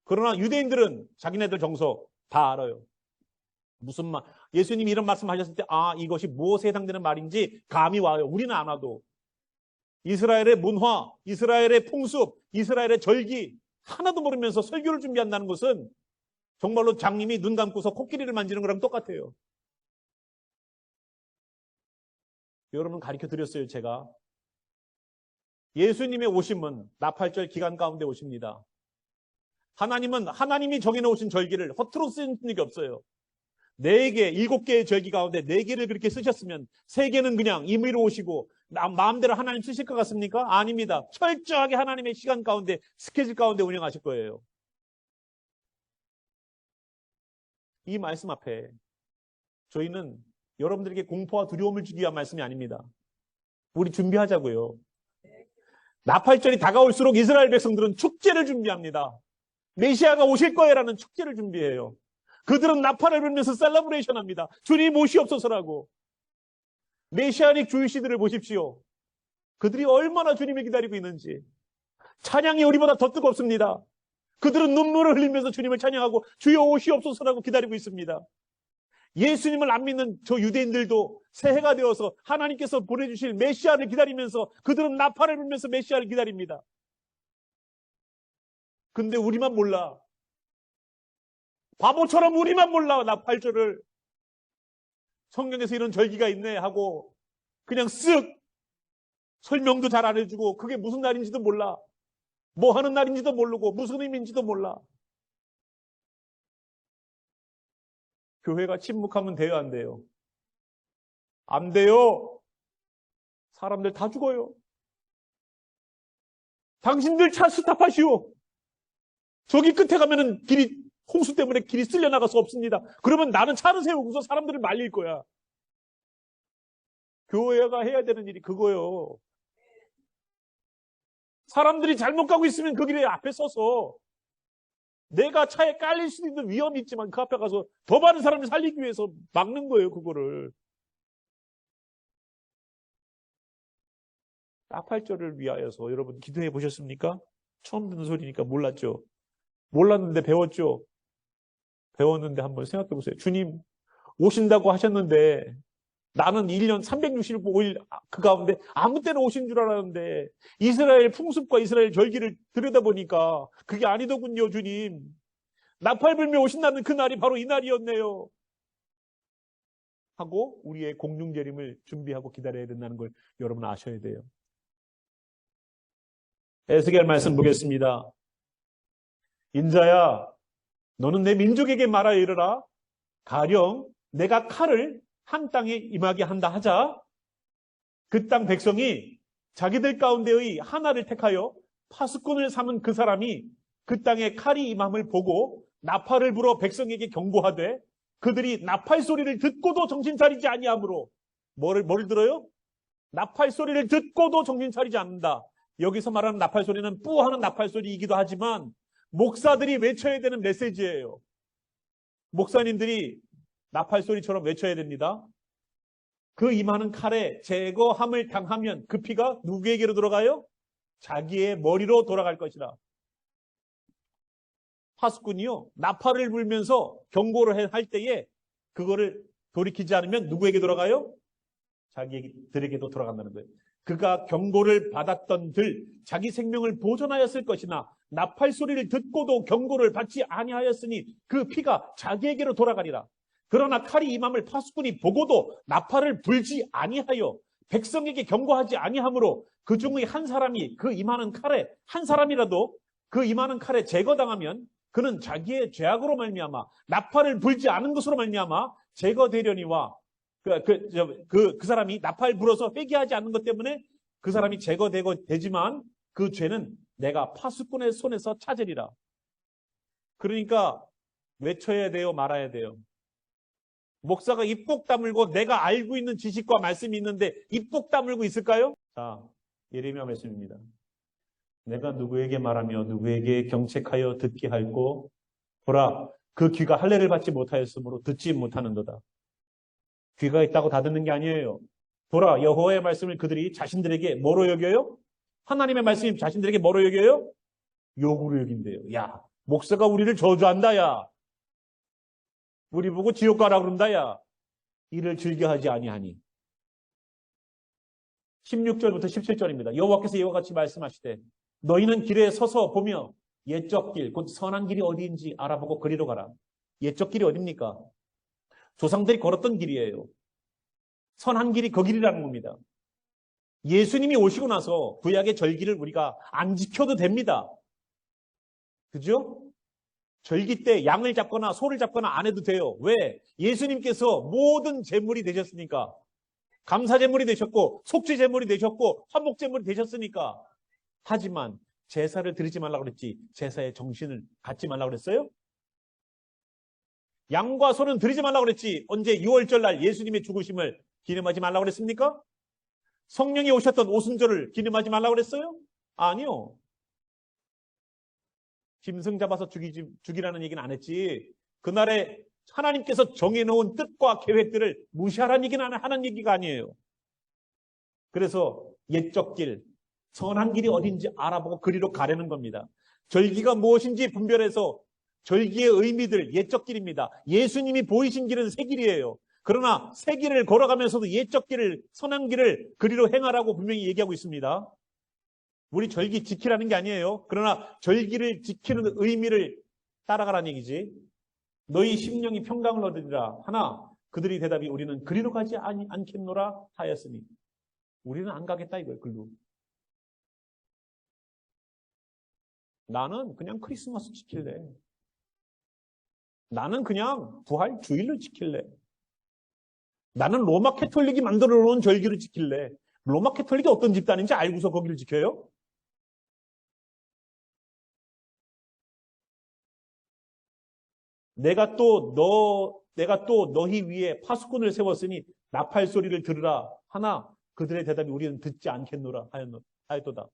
그러나 유대인들은 자기네들 정서 다 알아요. 무슨 말, 예수님이 이런 말씀 하셨을 때, 이것이 무엇에 해당되는 말인지 감이 와요. 우리는 안 와도. 이스라엘의 문화, 이스라엘의 풍습, 이스라엘의 절기, 하나도 모르면서 설교를 준비한다는 것은 정말로 장님이 눈 감고서 코끼리를 만지는 거랑 똑같아요. 여러분 가르쳐 드렸어요, 제가. 예수님의 오심은 나팔절 기간 가운데 오십니다. 하나님은 하나님이 정해놓으신 절기를 허투루 쓰는 적이 없어요. 4개, 7개의 절기 가운데 4개를 그렇게 쓰셨으면 3개는 그냥 임의로 오시고 마음대로 하나님 쓰실 것 같습니까? 아닙니다. 철저하게 하나님의 시간 가운데, 스케줄 가운데 운영하실 거예요. 이 말씀 앞에 저희는 여러분들에게 공포와 두려움을 주기 위한 말씀이 아닙니다. 우리 준비하자고요. 나팔절이 다가올수록 이스라엘 백성들은 축제를 준비합니다. 메시아가 오실 거예라는 축제를 준비해요. 그들은 나팔을 불면서 셀러브레이션 합니다. 주님 오시옵소서라고. 메시아닉 주이시들을 보십시오. 그들이 얼마나 주님을 기다리고 있는지. 찬양이 우리보다 더 뜨겁습니다. 그들은 눈물을 흘리면서 주님을 찬양하고 주여 오시옵소서라고 기다리고 있습니다. 예수님을 안 믿는 저 유대인들도 새해가 되어서 하나님께서 보내주실 메시아를 기다리면서 그들은 나팔을 불면서 메시아를 기다립니다. 근데 우리만 몰라. 바보처럼 우리만 몰라. 나팔절을. 성경에서 이런 절기가 있네 하고 그냥 쓱 설명도 잘 안 해주고 그게 무슨 날인지도 몰라. 뭐 하는 날인지도 모르고 무슨 의미인지도 몰라. 교회가 침묵하면 돼요, 안 돼요? 안 돼요. 사람들 다 죽어요. 당신들 차 스탑하시오. 저기 끝에 가면은 홍수 때문에 길이 쓸려 나갈 수 없습니다. 그러면 나는 차를 세우고서 사람들을 말릴 거야. 교회가 해야 되는 일이 그거예요. 사람들이 잘못 가고 있으면 그 길에 앞에 서서 내가 차에 깔릴 수도 있는 위험이 있지만 그 앞에 가서 더 많은 사람을 살리기 위해서 막는 거예요, 그거를. 나팔절을 위하여서 여러분 기도해 보셨습니까? 처음 듣는 소리니까 몰랐죠? 몰랐는데 배웠죠? 배웠는데 한번 생각해 보세요. 주님 오신다고 하셨는데 나는 1년 365일 그 가운데 아무 때나 오신 줄 알았는데 이스라엘 풍습과 이스라엘 절기를 들여다보니까 그게 아니더군요, 주님. 나팔 불며 오신다는 그 날이 바로 이 날이었네요. 하고 우리의 공중재림을 준비하고 기다려야 된다는 걸 여러분 아셔야 돼요. 에스겔 말씀 보겠습니다. 인자야, 너는 내 민족에게 말하여 이르라. 가령 내가 칼을 한 땅에 임하게 한다 하자. 그 땅 백성이 자기들 가운데의 하나를 택하여 파수꾼을 삼은 그 사람이 그 땅에 칼이 임함을 보고 나팔을 불어 백성에게 경고하되 그들이 나팔 소리를 듣고도 정신 차리지 아니하므로 뭐를 들어요? 나팔 소리를 듣고도 정신 차리지 않는다. 여기서 말하는 나팔 소리는 뿌하는 나팔 소리이기도 하지만 목사들이 외쳐야 되는 메시지예요. 목사님들이 나팔 소리처럼 외쳐야 됩니다. 그 임하는 칼에 제거함을 당하면 그 피가 누구에게로 돌아가요? 자기의 머리로 돌아갈 것이라. 파수꾼이요, 나팔을 불면서 경고를 할 때에 그거를 돌이키지 않으면 누구에게 돌아가요? 자기들에게도 돌아간다는 거예요. 그가 경고를 받았던 들 자기 생명을 보존하였을 것이나 나팔 소리를 듣고도 경고를 받지 아니하였으니 그 피가 자기에게로 돌아가리라. 그러나 칼이 임함을 파수꾼이 보고도 나팔을 불지 아니하여 백성에게 경고하지 아니하므로 그 중의 한 사람이 그 임하는 칼에 한 사람이라도 그 임하는 칼에 제거당하면 그는 자기의 죄악으로 말미암아 나팔을 불지 않은 것으로 말미암아 제거되려니와 그 사람이 나팔 불어서 회개하지 않는 것 때문에 그 사람이 되지만 그 죄는 내가 파수꾼의 손에서 찾으리라. 그러니까 외쳐야 돼요? 말아야 돼요? 목사가 입 꼭 다물고 내가 알고 있는 지식과 말씀이 있는데 입 꼭 다물고 있을까요? 자, 예레미야 말씀입니다. 내가 누구에게 말하며 누구에게 경책하여 듣게 할고 보라 그 귀가 할례를 받지 못하였으므로 듣지 못하는도다. 귀가 있다고 다 듣는 게 아니에요. 보라 여호와의 말씀을 그들이 자신들에게 뭐로 여겨요? 하나님의 말씀이 자신들에게 뭐로 여겨요? 욕으로 여긴대요. 야, 목사가 우리를 저주한다 야. 우리 보고 지옥 가라 그런다 야. 이를 즐겨하지 아니하니. 16절부터 17절입니다. 여호와께서 이와 같이 말씀하시되 너희는 길에 서서 보며 옛적 길, 곧 선한 길이 어디인지 알아보고 그리로 가라. 옛적 길이 어딥니까? 조상들이 걸었던 길이에요. 선한 길이 그 길이라는 겁니다. 예수님이 오시고 나서 구약의 절기를 우리가 안 지켜도 됩니다. 그죠? 절기 때 양을 잡거나 소를 잡거나 안 해도 돼요. 왜? 예수님께서 모든 제물이 되셨으니까. 감사 제물이 되셨고 속죄 제물이 되셨고 화목 제물이 되셨으니까. 하지만 제사를 드리지 말라고 그랬지 제사의 정신을 갖지 말라고 그랬어요? 양과 소는 드리지 말라고 그랬지 언제 6월절 날 예수님의 죽으심을 기념하지 말라고 그랬습니까? 성령이 오셨던 오순절을 기념하지 말라고 그랬어요? 아니요. 짐승 잡아서 죽이라는 얘기는 안 했지. 그날에 하나님께서 정해놓은 뜻과 계획들을 무시하라는 얘기는 하는 얘기가 아니에요. 그래서 옛적 길, 선한 길이 어딘지 알아보고 그리로 가려는 겁니다. 절기가 무엇인지 분별해서 절기의 의미들, 옛적 길입니다. 예수님이 보이신 길은 새 길이에요. 그러나 새 길을 걸어가면서도 옛적 길을, 선한 길을 그리로 행하라고 분명히 얘기하고 있습니다. 우리 절기 지키라는 게 아니에요. 그러나 절기를 지키는 의미를 따라가라는 얘기지. 너희 심령이 평강을 얻으리라 하나 그들이 대답이 우리는 그리로 가지 않겠노라 하였으니 우리는 안 가겠다 이거예요. 글로. 나는 그냥 크리스마스 지킬래. 나는 그냥 부활 주일을 지킬래. 나는 로마 캐톨릭이 만들어 놓은 절기를 지킬래. 로마 캐톨릭이 어떤 집단인지 알고서 거기를 지켜요? 내가 또 너희 위에 파수꾼을 세웠으니 나팔 소리를 들으라 하나 그들의 대답이 우리는 듣지 않겠노라 하였도다.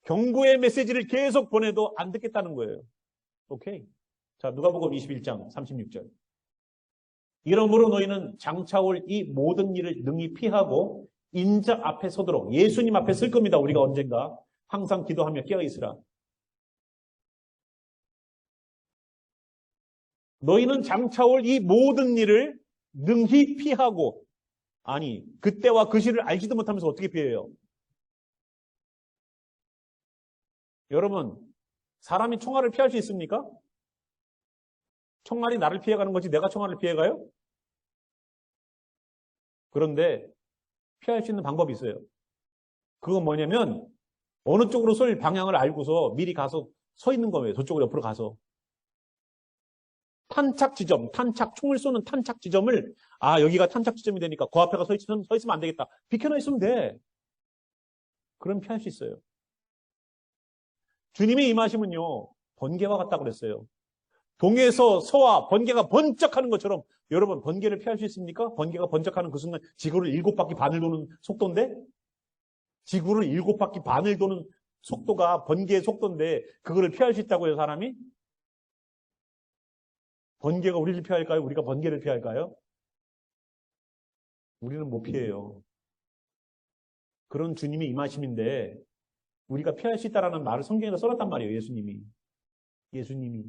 경고의 메시지를 계속 보내도 안 듣겠다는 거예요. 오케이. 자, 누가복음 21장 36절. 이러므로 너희는 장차 올 이 모든 일을 능히 피하고 인자 앞에 서도록 예수님 앞에 설 겁니다. 우리가 언젠가 항상 기도하며 깨어있으라. 너희는 장차 올 이 모든 일을 능히 피하고 아니 그때와 그 시를 알지도 못하면서 어떻게 피해요? 여러분 사람이 총알을 피할 수 있습니까? 총알이 나를 피해가는 거지 내가 총알을 피해가요? 그런데 피할 수 있는 방법이 있어요. 그건 뭐냐면 어느 쪽으로 쏠 방향을 알고서 미리 가서 서 있는 거예요. 저쪽으로 옆으로 가서. 탄착 지점, 총을 쏘는 탄착 지점을 여기가 탄착 지점이 되니까 그 앞에 서 있으면 안 되겠다. 비켜나 있으면 돼. 그럼 피할 수 있어요. 주님의 임하심은요. 번개와 같다고 그랬어요. 동에서 서와 번개가 번쩍하는 것처럼 여러분 번개를 피할 수 있습니까? 번개가 번쩍하는 그 순간 지구를 7바퀴 반을 도는 속도인데 지구를 7바퀴 반을 도는 속도가 번개의 속도인데 그거를 피할 수 있다고요 사람이? 번개가 우리를 피할까요? 우리가 번개를 피할까요? 우리는 못 피해요. 그런 주님이 임하심인데 우리가 피할 수 있다라는 말을 성경에다 써놨단 말이에요. 예수님이.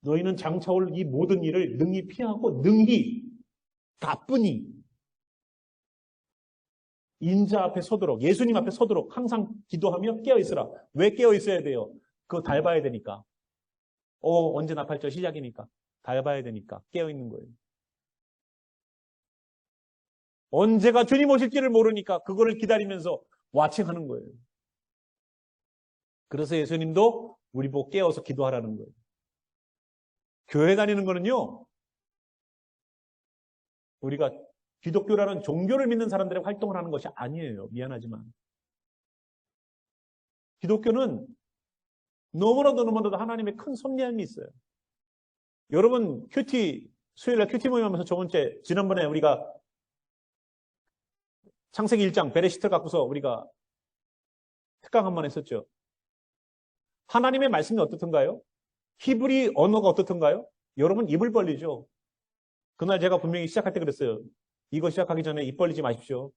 너희는 장차 올 이 모든 일을 능히 피하고 능히 가뿐히 인자 앞에 서도록 예수님 앞에 서도록 항상 기도하며 깨어있으라. 왜 깨어있어야 돼요? 그거 달 봐야 되니까. 언제 나팔절 시작이니까. 달 봐야 되니까 깨어있는 거예요. 언제가 주님 오실지를 모르니까 그거를 기다리면서 와칭하는 거예요. 그래서 예수님도 우리 보고 깨어서 기도하라는 거예요. 교회 다니는 거는요. 우리가 기독교라는 종교를 믿는 사람들의 활동을 하는 것이 아니에요. 미안하지만. 기독교는 너무나도 하나님의 큰 섭리함이 있어요. 여러분, 수요일날 큐티 모임하면서 지난번에 우리가 창세기 1장 베레시트를 갖고서 우리가 특강 한번 했었죠. 하나님의 말씀이 어떻던가요? 히브리 언어가 어떻던가요? 여러분, 입을 벌리죠. 그날 제가 분명히 시작할 때 그랬어요. 이거 시작하기 전에 입 벌리지 마십시오.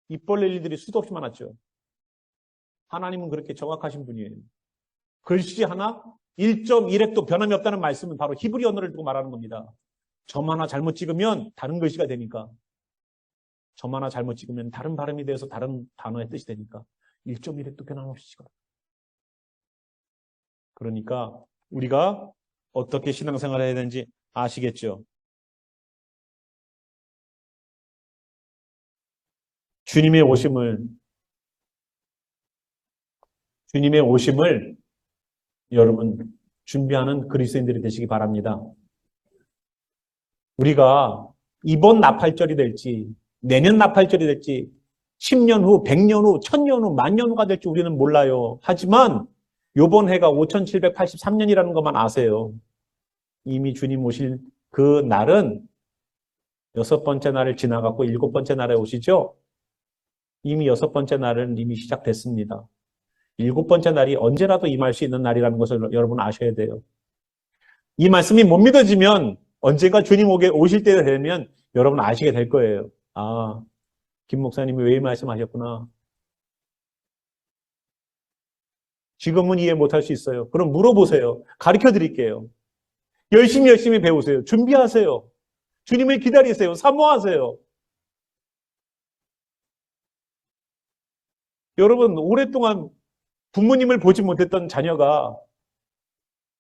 입 벌릴 일들이 수도 없이 많았죠. 하나님은 그렇게 정확하신 분이에요. 글씨 하나 1.1획도 변함이 없다는 말씀은 바로 히브리 언어를 두고 말하는 겁니다. 점 하나 잘못 찍으면 다른 글씨가 되니까. 점 하나 잘못 찍으면 다른 발음이 되어서 다른 단어의 뜻이 되니까 1.1획도 변함없이 찍어요. 그러니까 우리가 어떻게 신앙생활을 해야 되는지 아시겠죠? 주님의 오심을 여러분 준비하는 그리스도인들이 되시기 바랍니다. 우리가 이번 나팔절이 될지 내년 나팔절이 될지 10년 후, 100년 후, 1000년 후, 10,000년 후가 될지 우리는 몰라요. 하지만 이번 해가 5783년이라는 것만 아세요. 이미 주님 오실 그 날은 6번째 날을 지나갔고 7번째 날에 오시죠. 이미 6번째 날은 이미 시작됐습니다. 7번째 날이 언제라도 임할 수 있는 날이라는 것을 여러분 아셔야 돼요. 이 말씀이 못 믿어지면 언젠가 주님 오실 때 되면 여러분 아시게 될 거예요. 아, 김 목사님이 왜 이 말씀하셨구나. 지금은 이해 못할 수 있어요. 그럼 물어보세요. 가르쳐 드릴게요. 열심히 배우세요. 준비하세요. 주님을 기다리세요. 사모하세요. 여러분, 오랫동안 부모님을 보지 못했던 자녀가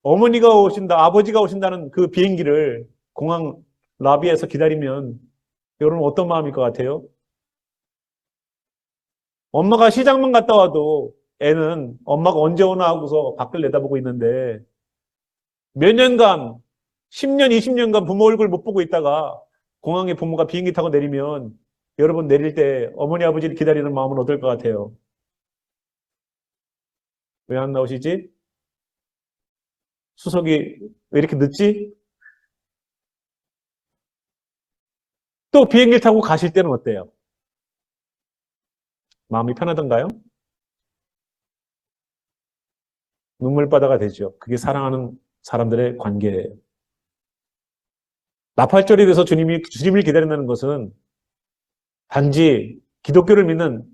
어머니가 오신다, 아버지가 오신다는 그 비행기를 공항 라비에서 기다리면 여러분 어떤 마음일 것 같아요? 엄마가 시장만 갔다 와도 애는 엄마가 언제 오나 하고서 밖을 내다보고 있는데 몇 년간, 10년, 20년간 부모 얼굴 못 보고 있다가 공항에 부모가 비행기 타고 내리면 여러분 내릴 때 어머니, 아버지를 기다리는 마음은 어떨 것 같아요? 왜 안 나오시지? 수석이 왜 이렇게 늦지? 또 비행기 타고 가실 때는 어때요? 마음이 편하던가요? 눈물바다가 되죠. 그게 사랑하는 사람들의 관계예요. 나팔절이 돼서 주님을 기다린다는 것은 단지 기독교를 믿는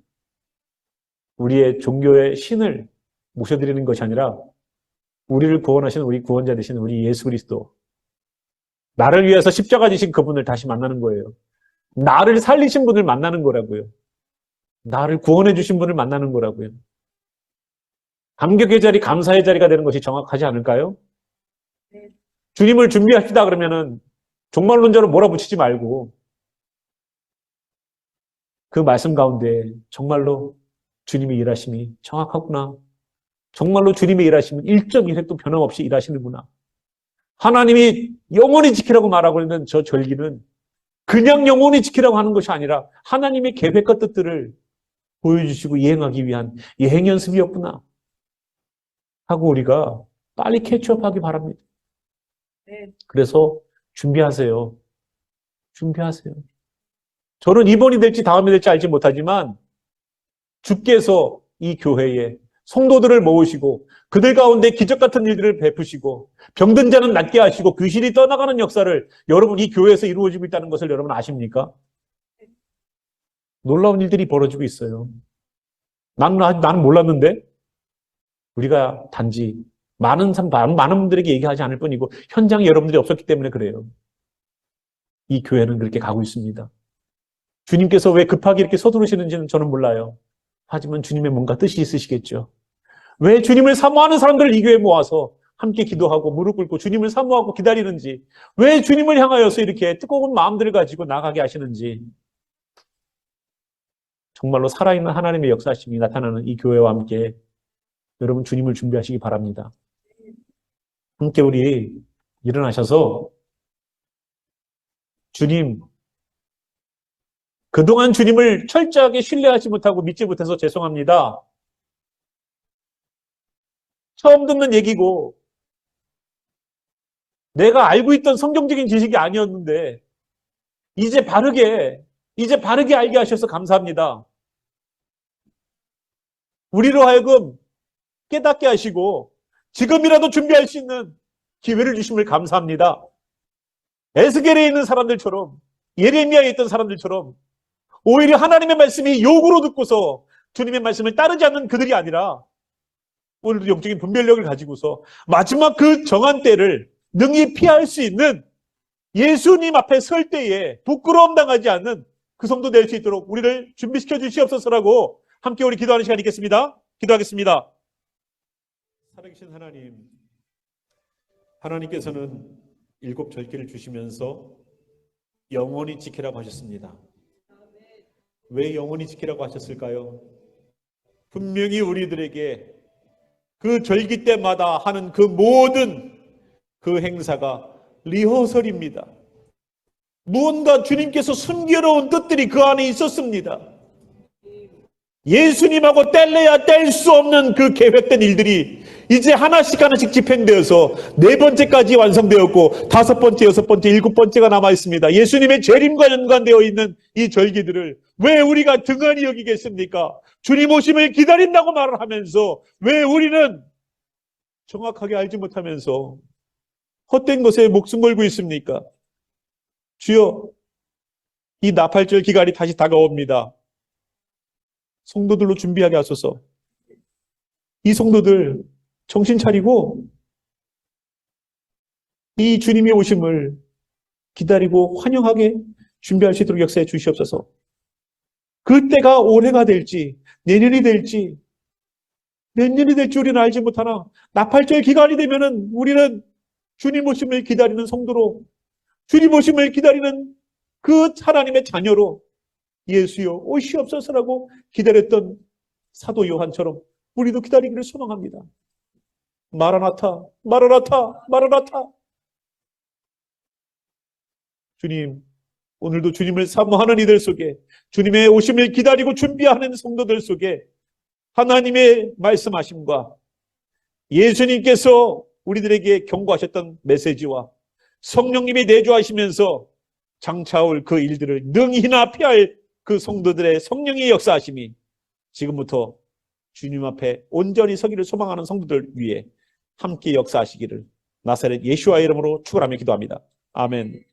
우리의 종교의 신을 모셔드리는 것이 아니라 우리를 구원하시는 우리 구원자 되신 우리 예수 그리스도, 나를 위해서 십자가 지신 그분을 다시 만나는 거예요. 나를 살리신 분을 만나는 거라고요. 나를 구원해 주신 분을 만나는 거라고요. 감격의 자리, 감사의 자리가 되는 것이 정확하지 않을까요? 네. 주님을 준비합시다 그러면은 종말론자로 몰아붙이지 말고 그 말씀 가운데 정말로 주님의 일하심이 정확하구나. 정말로 주님의 일하심은 1.1획도 변함없이 일하시는구나. 하나님이 영원히 지키라고 말하고 있는 저 절기는 그냥 영원히 지키라고 하는 것이 아니라 하나님의 계획과 뜻들을 보여주시고 이행하기 위한 예행 연습이었구나 하고 우리가 빨리 캐치업하기 바랍니다. 네. 그래서 준비하세요. 준비하세요. 저는 이번이 될지 다음이 될지 알지 못하지만 주께서 이 교회에 성도들을 모으시고 그들 가운데 기적 같은 일들을 베푸시고 병든 자는 낫게 하시고 귀신이 떠나가는 역사를 여러분 이 교회에서 이루어지고 있다는 것을 여러분 아십니까? 놀라운 일들이 벌어지고 있어요. 나는 몰랐는데 우리가 단지 많은 분들에게 얘기하지 않을 뿐이고 현장에 여러분들이 없었기 때문에 그래요. 이 교회는 그렇게 가고 있습니다. 주님께서 왜 급하게 이렇게 서두르시는지는 저는 몰라요. 하지만 주님의 뭔가 뜻이 있으시겠죠. 왜 주님을 사모하는 사람들을 이 교회에 모아서 함께 기도하고 무릎 꿇고 주님을 사모하고 기다리는지, 왜 주님을 향하여서 이렇게 뜨거운 마음들을 가지고 나가게 하시는지, 정말로 살아있는 하나님의 역사심이 나타나는 이 교회와 함께 여러분 주님을 준비하시기 바랍니다. 함께 우리 일어나셔서 주님, 그동안 주님을 철저하게 신뢰하지 못하고 믿지 못해서 죄송합니다. 처음 듣는 얘기고 내가 알고 있던 성경적인 지식이 아니었는데 이제 바르게 알게 하셔서 감사합니다. 우리로 하여금 깨닫게 하시고 지금이라도 준비할 수 있는 기회를 주심을 감사합니다. 에스겔에 있는 사람들처럼, 예레미야에 있던 사람들처럼 오히려 하나님의 말씀이 욕으로 듣고서 주님의 말씀을 따르지 않는 그들이 아니라 오늘도 영적인 분별력을 가지고서 마지막 그 정한 때를 능히 피할 수 있는 예수님 앞에 설 때에 부끄러움 당하지 않는 그 성도 될 수 있도록 우리를 준비시켜 주시옵소서라고 함께 우리 기도하는 시간이 있겠습니다. 기도하겠습니다. 살아계신 하나님, 하나님께서는 7 절기를 주시면서 영원히 지키라고 하셨습니다. 왜 영원히 지키라고 하셨을까요? 분명히 우리들에게 그 절기 때마다 하는 그 모든 그 행사가 리허설입니다. 무언가 주님께서 숨겨놓은 뜻들이 그 안에 있었습니다. 예수님하고 뗄래야 뗄 수 없는 그 계획된 일들이 이제 하나씩 집행되어서 4번째까지 완성되었고 5번째, 6번째, 7번째가 남아있습니다. 예수님의 재림과 연관되어 있는 이 절기들을 왜 우리가 등한히 여기겠습니까? 주님 오심을 기다린다고 말을 하면서 왜 우리는 정확하게 알지 못하면서 헛된 것에 목숨 걸고 있습니까? 주여, 이 나팔절 기간이 다시 다가옵니다. 성도들로 준비하게 하소서. 이 성도들 정신 차리고 이 주님의 오심을 기다리고 환영하게 준비할 수 있도록 역사해 주시옵소서. 그때가 올해가 될지 내년이 될지 몇 년이 될지 우리는 알지 못하나 나팔절 기간이 되면은 우리는 주님 오심을 기다리는 성도로, 주님 오심을 기다리는 그 하나님의 자녀로 예수여 오시옵소서라고 기다렸던 사도 요한처럼 우리도 기다리기를 소망합니다. 마라나타, 마라나타, 마라나타. 주님, 오늘도 주님을 사모하는 이들 속에, 주님의 오심을 기다리고 준비하는 성도들 속에 하나님의 말씀하심과 예수님께서 우리들에게 경고하셨던 메시지와 성령님이 내주하시면서 장차올 그 일들을 능히나 피할 그 성도들의 성령의 역사하심이 지금부터 주님 앞에 온전히 서기를 소망하는 성도들 위해 함께 역사하시기를 나사렛 예수와 이름으로 축원하며 기도합니다. 아멘.